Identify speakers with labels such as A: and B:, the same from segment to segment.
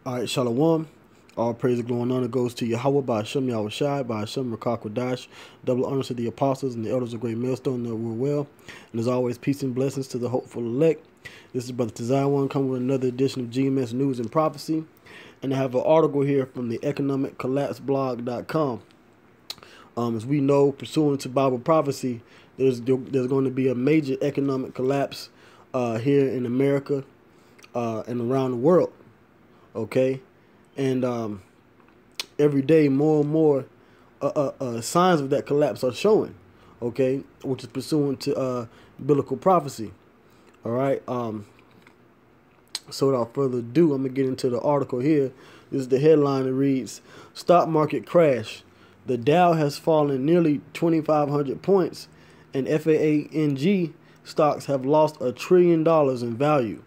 A: All right, Shalom. All praise, glory, and honor goes to Yahweh by Hashem Yahushai, by Hashem Rakakwadash. Double honors to the apostles and the elders of Great Millstone that were well. And as always, peace and blessings to the hopeful elect. This is Brother Tazaiwan coming with another edition of GMS News and Prophecy. And I have an article here from the economiccollapseblog.com. As we know, pursuant to Bible prophecy, there's going to be a major economic collapse here in America and around the world. Okay, and every day more and more signs of that collapse are showing. Okay, which is pursuant to biblical prophecy. All right. So without further ado, I'm gonna get into the article here. This is the headline. It reads: Stock market crash. The Dow has fallen nearly 2,500 points, and FAANG stocks have lost $1 trillion in value.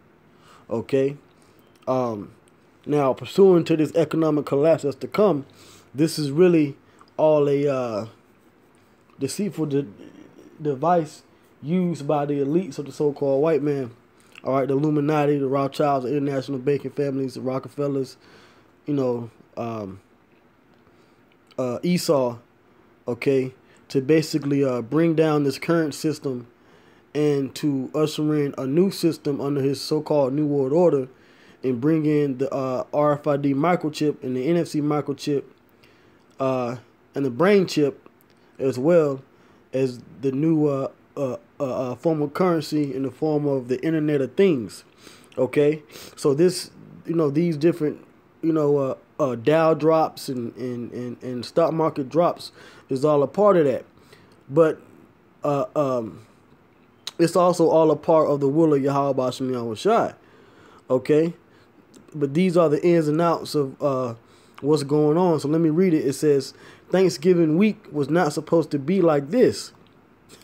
A: Okay. Now, pursuant to this economic collapse that's to come, this is really all a deceitful device used by the elites of the so-called white man. All right, the Illuminati, the Rothschilds, the international banking families, the Rockefellers, Esau, okay, to basically bring down this current system and to usher in a new system under his so-called New World Order, and bring in the RFID microchip and the NFC microchip and the brain chip, as well as the new form of currency in the form of the Internet of Things. Okay, so this, these different, Dow drops and stock market drops is all a part of that, but it's also all a part of the will of Yahweh B'Shem Yahushai. Okay. But these are the ins and outs of what's going on. So let me read it. It says, Thanksgiving week was not supposed to be like this.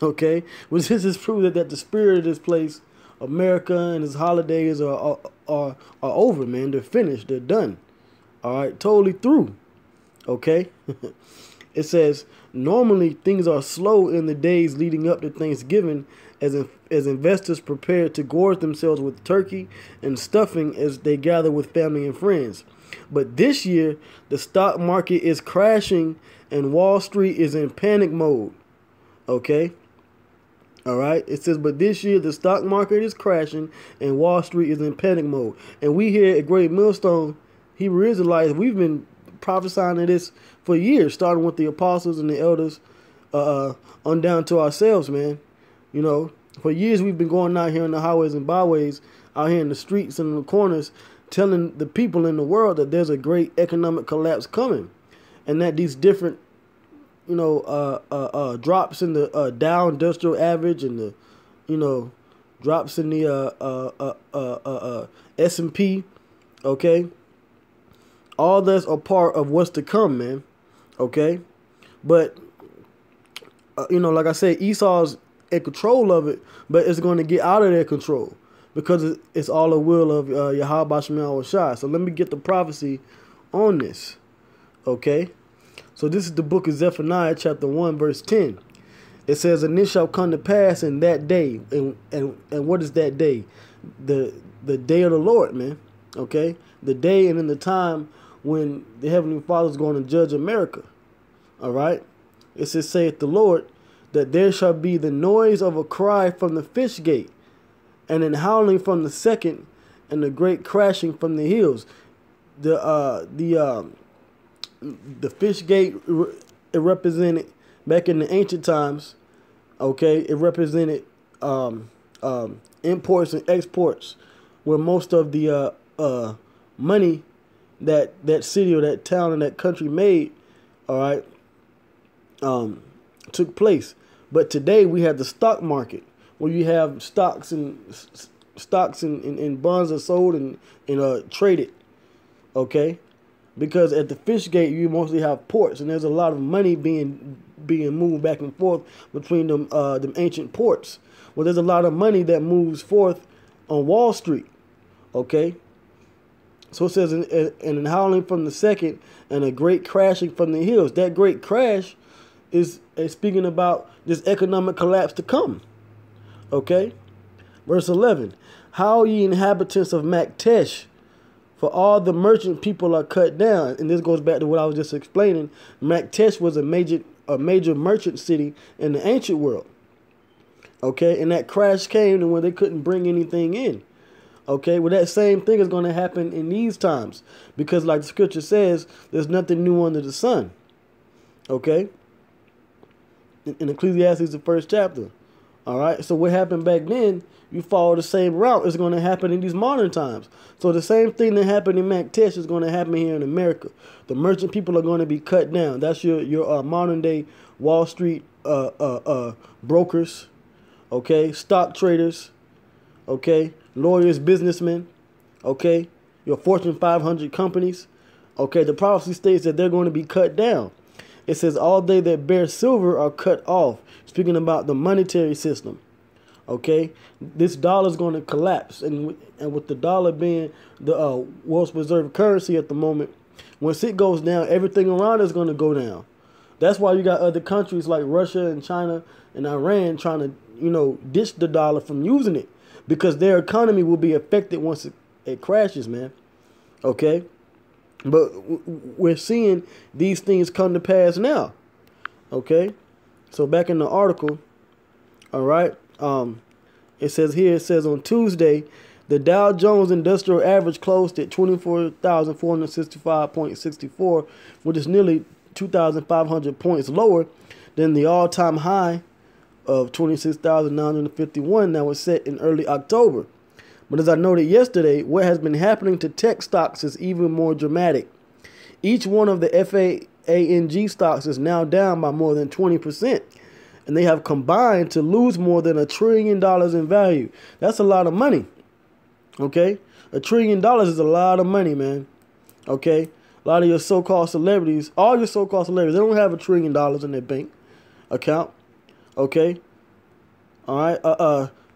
A: Okay? Which this is proof that the spirit of this place, America, and its holidays are over, man. They're finished. They're done. All right? Totally through. Okay? It says, normally things are slow in the days leading up to Thanksgiving as investors prepare to gorge themselves with turkey and stuffing as they gather with family and friends. But this year, the stock market is crashing and Wall Street is in panic mode. Okay? All right? It says, but this year, the stock market is crashing and Wall Street is in panic mode. And we here at Great Millstone, Hebrew Israelites, we've been prophesying of this for years, starting with the apostles and the elders on down to ourselves, man. For years we've been going out here on the highways and byways, out here in the streets and in the corners, telling the people in the world that there's a great economic collapse coming, and that these different, drops in the Dow Industrial Average and the, drops in the S&P, okay, all that's a part of what's to come, man. Okay, but like I said, Esau's in control of it, but it's going to get out of their control because it's all the will of Yahweh B'Shem Yahushai. So let me get the prophecy on this. Okay, so this is the book of Zephaniah, chapter 1, verse 10. It says, and this shall come to pass in that day, and what is that day? The day of the Lord, man. Okay, the day and in the time when the Heavenly Father is going to judge America. All right, it says, saith the Lord, that there shall be the noise of a cry from the fish gate, and an howling from the second, and a great crashing from the hills. The fish gate, it represented back in the ancient times. Okay, it represented imports and exports, where most of the money that city or that town and that country made, all right, took place. But today we have the stock market, where you have stocks and bonds are sold and traded. Okay, because at the fish gate you mostly have ports, and there's a lot of money being moved back and forth between them ancient ports. Well, there's a lot of money that moves forth on Wall Street. Okay, so it says, and an howling from the second, and a great crashing from the hills. That great crash is speaking about this economic collapse to come. Okay, verse 11. How ye inhabitants of Maktesh, For all the merchant people are cut down. And this goes back to what I was just explaining. Maktesh was a major merchant city in the ancient world. Okay, and that crash came to when they couldn't bring anything in. Okay, well, that same thing is going to happen in these times, because like the scripture says, there's nothing new under the sun. Okay, in Ecclesiastes, the 1st chapter. All right, so what happened back then, you follow the same route, is going to happen in these modern times. So the same thing that happened in Maktesh is going to happen here in America. The merchant people are going to be cut down. That's your modern day Wall Street brokers, okay, stock traders, okay, lawyers, businessmen, okay, your Fortune 500 companies, okay. The prophecy states that they're going to be cut down. It says all they that bear silver are cut off. Speaking about the monetary system, okay, this dollar is going to collapse, and with the dollar being the world's reserve currency at the moment, once it goes down, everything around is going to go down. That's why you got other countries like Russia and China and Iran trying to, ditch the dollar from using it, because their economy will be affected once it crashes, man. Okay, but we're seeing these things come to pass now. Okay. So back in the article, all right, it says on Tuesday, the Dow Jones Industrial Average closed at 24,465.64, which is nearly 2,500 points lower than the all-time high of 26,951 that was set in early October. But as I noted yesterday, what has been happening to tech stocks is even more dramatic. Each one of the FAANG stocks is now down by more than 20%, and they have combined to lose more than $1 trillion in value. That's a lot of money. Okay, $1 trillion is a lot of money, man. Okay, a lot of your so-called celebrities, all your so-called celebrities, they don't have $1 trillion in their bank account. Okay, all right.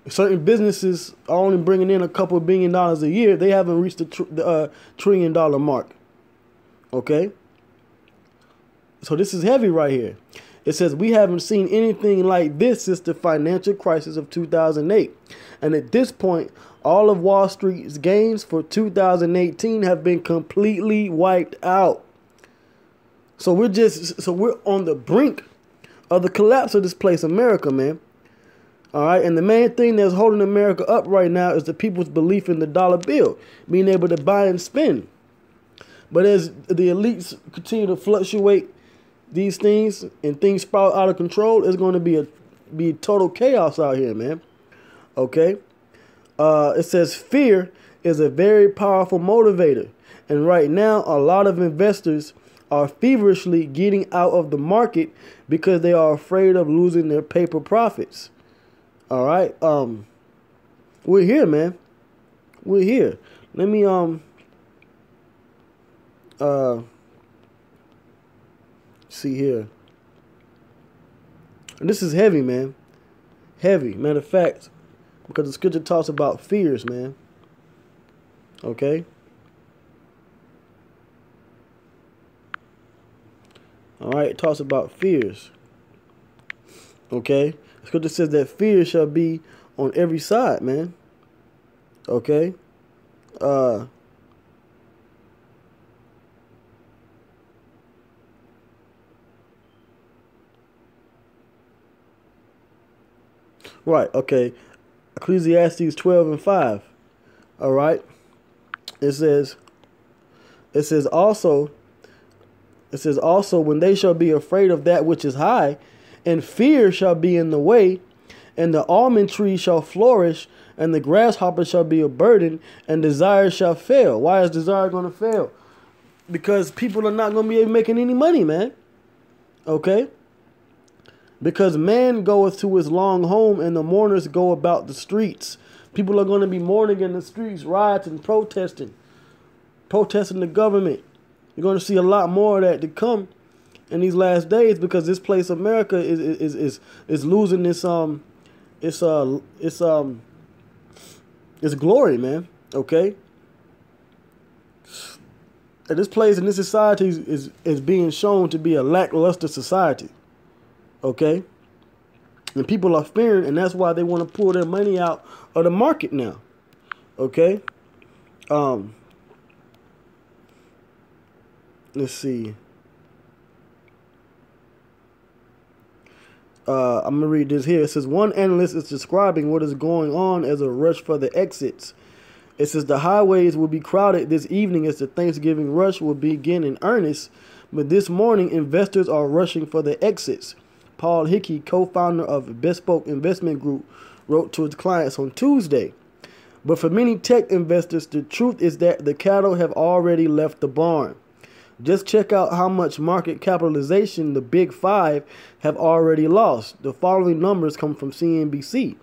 A: Certain businesses are only bringing in a couple $1 billion a year. They haven't reached the $1 trillion mark. Okay. So this is heavy right here. It says we haven't seen anything like this since the financial crisis of 2008. And at this point, all of Wall Street's gains for 2018 have been completely wiped out. So we're on the brink of the collapse of this place, America, man. All right. And the main thing that's holding America up right now is the people's belief in the dollar bill, being able to buy and spend. But as the elites continue to fluctuate these things and things sprout out of control, it's going to be total chaos out here, man. Okay. It says fear is a very powerful motivator. And right now, a lot of investors are feverishly getting out of the market because they are afraid of losing their paper profits. All right. We're here, man. We're here. Let me see here. And this is heavy, man. Heavy. Matter of fact, because the scripture talks about fears, man. Okay. All right. It talks about fears. Okay. The scripture says that fear shall be on every side, man. Okay. Right, okay. Ecclesiastes 12:5. All right. It says also when they shall be afraid of that which is high, and fear shall be in the way, and the almond tree shall flourish, and the grasshopper shall be a burden, and desire shall fail. Why is desire going to fail? Because people are not going to be making any money, man. Okay? Because man goeth to his long home, and the mourners go about the streets. People are going to be mourning in the streets, rioting, protesting the government. You're going to see a lot more of that to come in these last days, because this place, America, is losing its glory, man. Okay. And this place and this society is being shown to be a lackluster society. Okay. And people are fearing, and that's why they want to pull their money out of the market now. Okay. let's see. I'm going to read this here. It says, one analyst is describing what is going on as a rush for the exits. It says the highways will be crowded this evening as the Thanksgiving rush will begin in earnest. But this morning, investors are rushing for the exits. Paul Hickey, co-founder of Bespoke Investment Group, wrote to his clients on Tuesday. But for many tech investors, the truth is that the cattle have already left the barn. Just check out how much market capitalization the Big Five have already lost. The following numbers come from CNBC.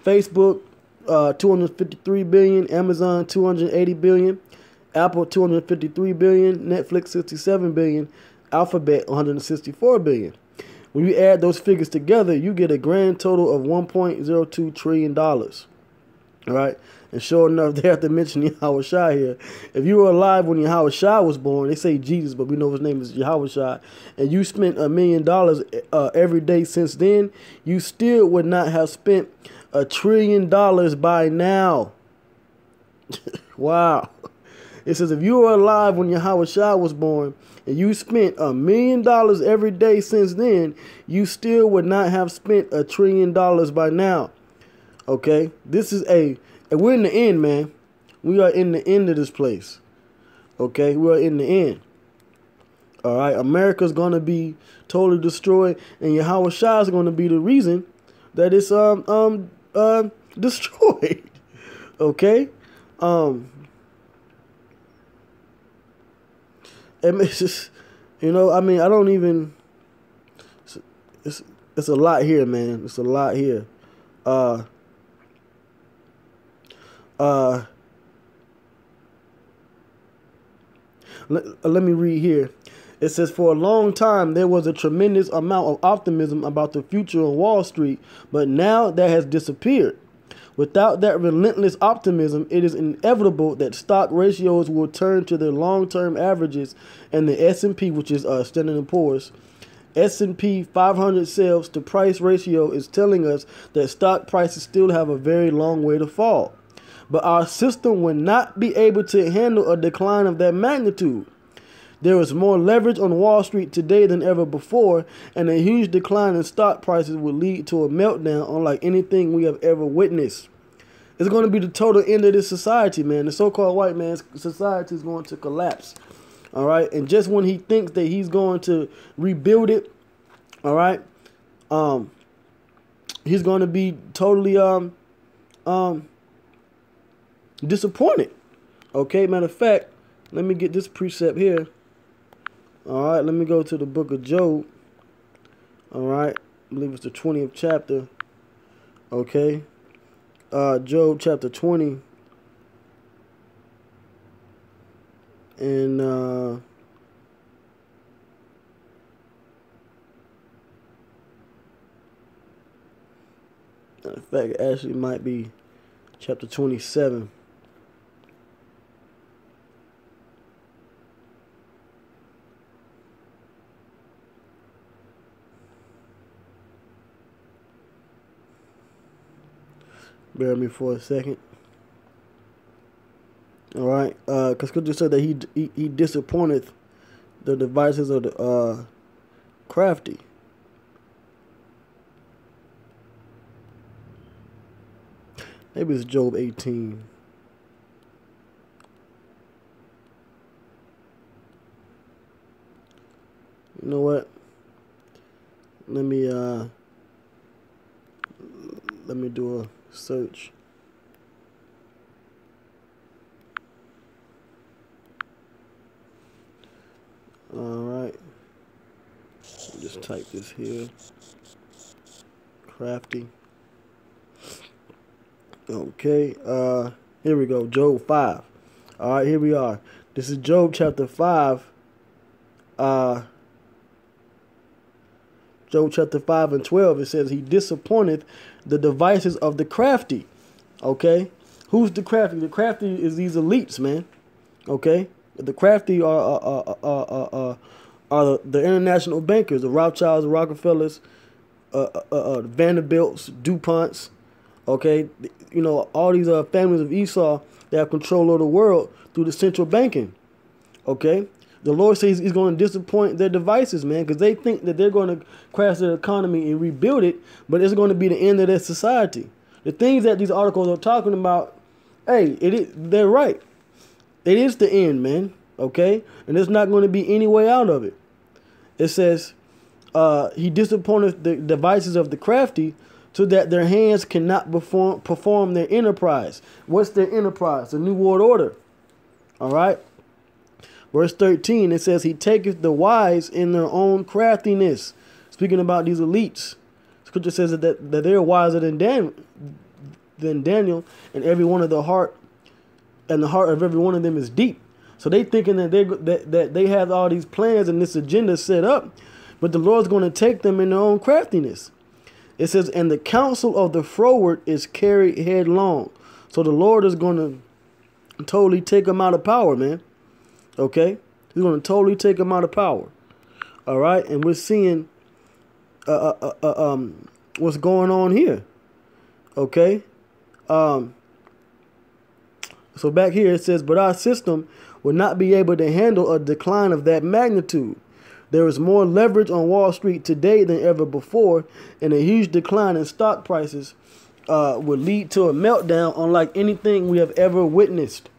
A: Facebook, 253 billion, Amazon 280 billion, Apple 253 billion, Netflix 67 billion, Alphabet 164 billion. When you add those figures together, you get a grand total of $1.02 trillion. All right? And sure enough, they have to mention Yahweh Shai here. If you were alive when Yahweh Shai was born, they say Jesus, but we know his name is Yahweh Shai, and you spent $1 million every day since then, you still would not have spent $1 trillion by now. Wow. It says if you were alive when Yahweh Shai was born and you spent $1 million every day since then, you still would not have spent $1 trillion by now. Okay? This is and we're in the end, man. We are in the end of this place. Okay? We are in the end. All right? America's going to be totally destroyed, and Yahweh Shai is going to be the reason that it's destroyed. Okay? And it's just, you know, I mean, I don't even, it's a lot here, man. It's a lot here. Let me read here. It says, for a long time, there was a tremendous amount of optimism about the future on Wall Street, but now that has disappeared. Without that relentless optimism, it is inevitable that stock ratios will turn to their long-term averages, and the S&P, which is Standard & Poor's, S&P 500 sales to price ratio is telling us that stock prices still have a very long way to fall. But our system will not be able to handle a decline of that magnitude. There is more leverage on Wall Street today than ever before, and a huge decline in stock prices will lead to a meltdown unlike anything we have ever witnessed. It's going to be the total end of this society, man. The so-called white man's society is going to collapse. All right? And just when he thinks that he's going to rebuild it, all right, he's going to be totally disappointed. Okay? Matter of fact, let me get this precept here. All right, let me go to the book of Job. All right, I believe it's the 20th chapter. Okay, Job chapter 20. And in fact, it actually might be chapter 27. Bear with me for a second. All right, because Scripture said that he disappointeth the devices of the crafty. Maybe it's Job 18. You know what? Let me do a search. All right. Just type this here. Crafty. Okay. Here we go. Job 5. All right, here we are. This is Job chapter 5. Job chapter 5 and 12. It says, he disappointeth the devices of the crafty. Okay? Who's the crafty? The crafty is these elites, man. Okay? The crafty are the international bankers, the Rothschilds, the Rockefellers, Vanderbilts, DuPonts. Okay? You know, all these families of Esau that have control of the world through the central banking. Okay? The Lord says he's going to disappoint their devices, man, because they think that they're going to crash their economy and rebuild it, but it's going to be the end of their society. The things that these articles are talking about, hey, they're right. It is the end, man, okay? And there's not going to be any way out of it. It says, he disappointed the devices of the crafty so that their hands cannot perform their enterprise. What's their enterprise? The New World Order. All right? Verse 13, it says, he taketh the wise in their own craftiness. Speaking about these elites. Scripture says that they're wiser than Daniel, and every one of the heart of every one of them is deep. So they thinking that they have all these plans and this agenda set up, but the Lord's going to take them in their own craftiness. It says, and the counsel of the froward is carried headlong. So the Lord is going to totally take them out of power, man. Okay? He's going to totally take them out of power. All right? And we're seeing what's going on here. Okay? So back here it says, but our system will not be able to handle a decline of that magnitude. There is more leverage on Wall Street today than ever before, and a huge decline in stock prices would lead to a meltdown unlike anything we have ever witnessed.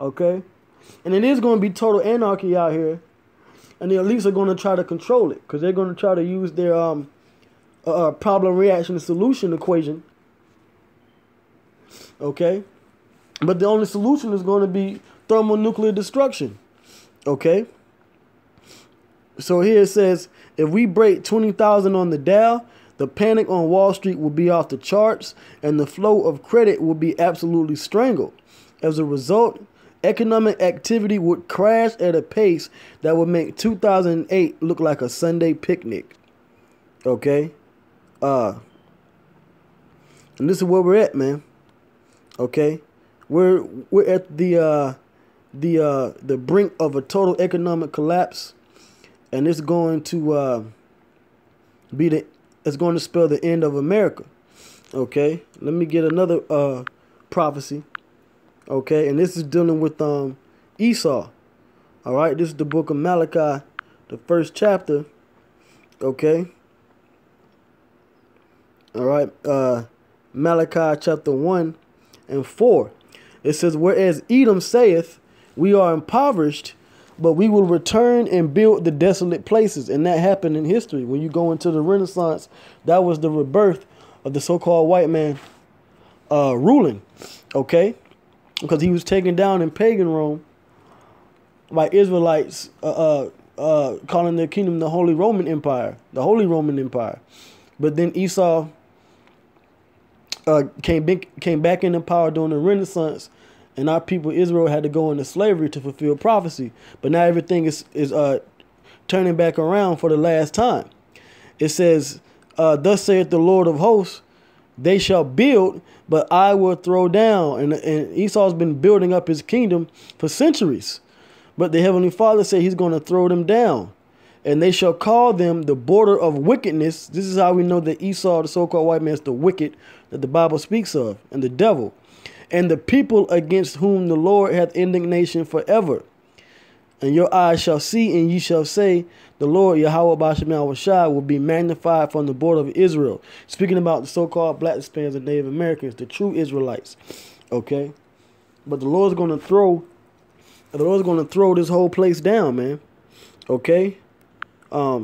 A: Okay? And it is going to be total anarchy out here, and the elites are going to try to control it because they're going to try to use their problem, reaction, and solution equation. Okay? But the only solution is going to be thermonuclear destruction. Okay? So here it says, if we break 20,000 on the Dow, the panic on Wall Street will be off the charts, and the flow of credit will be absolutely strangled. As a result, economic activity would crash at a pace that would make 2008 look like a Sunday picnic. Okay? And this is where we're at, man. Okay? We're at the brink of a total economic collapse, and it's going to it's going to spell the end of America. Okay? Let me get another prophecy. Okay, and this is dealing with Esau. All right, this is the book of Malachi, the first chapter. Okay. All right, Malachi chapter 1 and 4. It says, whereas Edom saith, we are impoverished, but we will return and build the desolate places. And that happened in history. When you go into the Renaissance, that was the rebirth of the so-called white man ruling. Okay. Because he was taken down in pagan Rome by Israelites calling their kingdom the Holy Roman Empire. The Holy Roman Empire. But then Esau came back into power during the Renaissance, and our people Israel had to go into slavery to fulfill prophecy. But now everything is turning back around for the last time. It says, thus saith the Lord of hosts, they shall build, but I will throw down. And Esau's been building up his kingdom for centuries. But the Heavenly Father said he's going to throw them down. And they shall call them the border of wickedness. This is how we know that Esau, the so-called white man, is the wicked that the Bible speaks of, and the devil. And the people against whom the Lord hath indignation forever. And your eyes shall see, and ye shall say, the Lord Yahweh B'Shem Yahushua will be magnified from the border of Israel. Speaking about the so-called black Hispanics and Native Americans, the true Israelites. Okay? But the Lord's going to throw this whole place down, man. Okay? I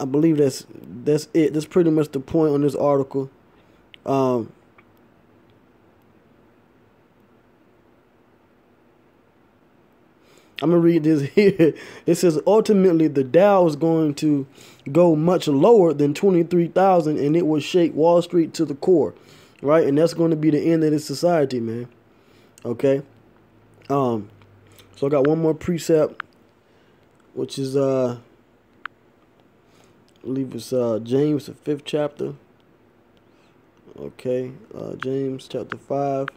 A: believe that's it. That's pretty much the point on this article. I'm going to read this here. It says, ultimately, the Dow is going to go much lower than 23,000, and it will shake Wall Street to the core, right? And that's going to be the end of this society, man. Okay? So I got one more precept, which is, I believe it's James, the 5th chapter. Okay, James chapter 5.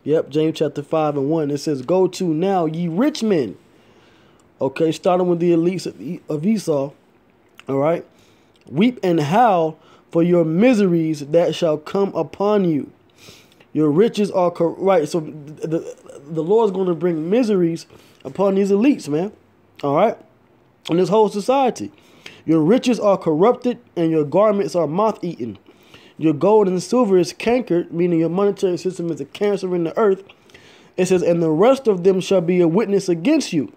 A: Yep, James chapter 5 and 1. It says, go to now, ye rich men. Okay, starting with the elites of Esau. All right. Weep and howl for your miseries that shall come upon you. Your riches are right. So the Lord's going to bring miseries upon these elites, man. All right? And this whole society. Your riches are corrupted and your garments are moth-eaten. Your gold and silver is cankered, meaning your monetary system is a cancer in the earth. It says, and the rest of them shall be a witness against you,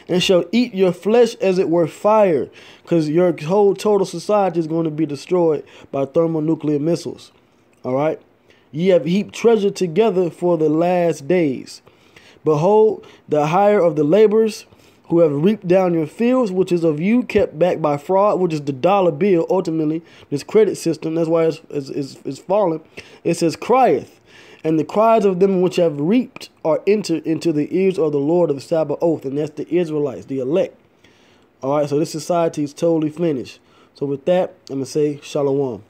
A: and shall eat your flesh as it were fire, because your whole total society is going to be destroyed by thermonuclear missiles. All right? Ye have heaped treasure together for the last days. Behold, the hire of the laborers who have reaped down your fields, which is of you, kept back by fraud, which is the dollar bill, ultimately, this credit system. That's why it's falling. It says, crieth, and the cries of them which have reaped are entered into the ears of the Lord of Sabaoth, and that's the Israelites, the elect. All right, so this society is totally finished. So with that, I'm going to say shalom.